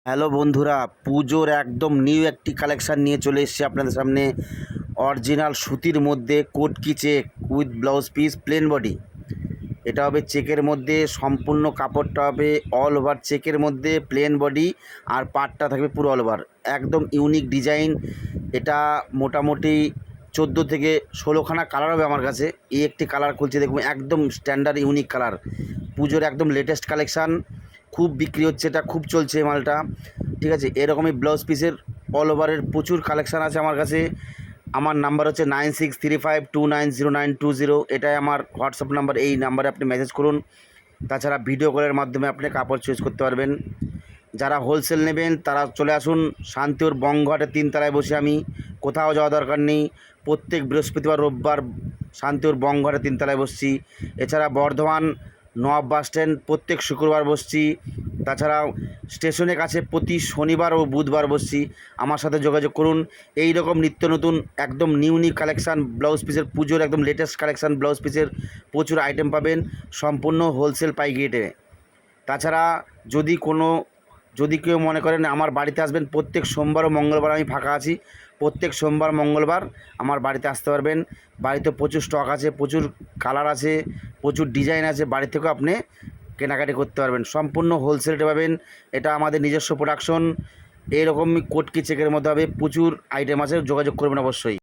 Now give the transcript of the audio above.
Hello বন্ধুরা, পুজোর একদম নিউ একটি কালেকশান নিয়ে চলে এসেছি আপনাদের সামনে। অরিজিনাল সুতির মধ্যে কোটকি check with blouse piece plain body. এটা হবে চেকের মধ্যে, সম্পূর্ণ কাপড়টা হবে অল ওভার চেকের মধ্যে প্লেন বডি, আর পাটটা থাকবে পুরো অল ওভার। একদম ইউনিক ডিজাইন। এটা মোটামুটি 14 থেকে 16খানা কালার হবে আমার কাছে। এই একটি কালার খুলছে, দেখুন একদম স্ট্যান্ডার্ড ইউনিক কালার। পুজোর একদম লেটেস্ট কালেকশান, খুব বিক্রি হচ্ছে, এটা খুব চলছে এই মালটা। ঠিক আছে, এরকমই ব্লাউজ পিসের অল ওভারের প্রচুর কালেকশান আছে আমার কাছে। আমার নাম্বার হচ্ছে 9635290920। এটাই আমার হোয়াটসঅ্যাপ নাম্বার। এই নাম্বারে আপনি মেসেজ করুন। তাছাড়া ভিডিও কলের মাধ্যমে আপনি কাপড় চয়েস করতে পারবেন। যারা হোলসেল নেবেন তারা চলে আসুন। শান্তিপুর বঙ্গহাটের 3তলায় বসে আমি, কোথাও যাওয়া দরকার নেই। প্রত্যেক বৃহস্পতিবার রোববার শান্তিপুর বঙ্গহাটের 3তলায় বসছি। এছাড়া বর্ধমান নবাব বাস স্ট্যান্ড প্রত্যেক শুক্রবার বসছি। তাছাড়াও স্টেশনের কাছে প্রতি শনিবার ও বুধবার বসছি। আমার সাথে যোগাযোগ করুন। এই রকম নিত্য নতুন একদম নিউ কালেকশান ব্লাউজ পিসের, পুজোর একদম লেটেস্ট কালেকশান ব্লাউজ পিসের প্রচুর আইটেম পাবেন সম্পূর্ণ হোলসেল পাইকারি রেটে। তাছাড়া যদি কেউ মনে করেন আমার বাড়িতে আসবেন, প্রত্যেক সোমবার ও মঙ্গলবার আমি ফাঁকা আছি। প্রত্যেক সোমবার মঙ্গলবার আমার বাড়িতে আসতে পারবেন। বাড়িতে প্রচুর স্টক আছে, প্রচুর কালার আছে, প্রচুর ডিজাইন আছে। বাড়ি থেকেও আপনি কেনাকাটি করতে পারবেন, সম্পূর্ণ হোলসেল রেটে পাবেন। এটা আমাদের নিজস্ব প্রোডাকশন। এরকমই কোটকি চেকের মধ্যে হবে, প্রচুর আইটেম আছে, যোগাযোগ করবেন অবশ্যই।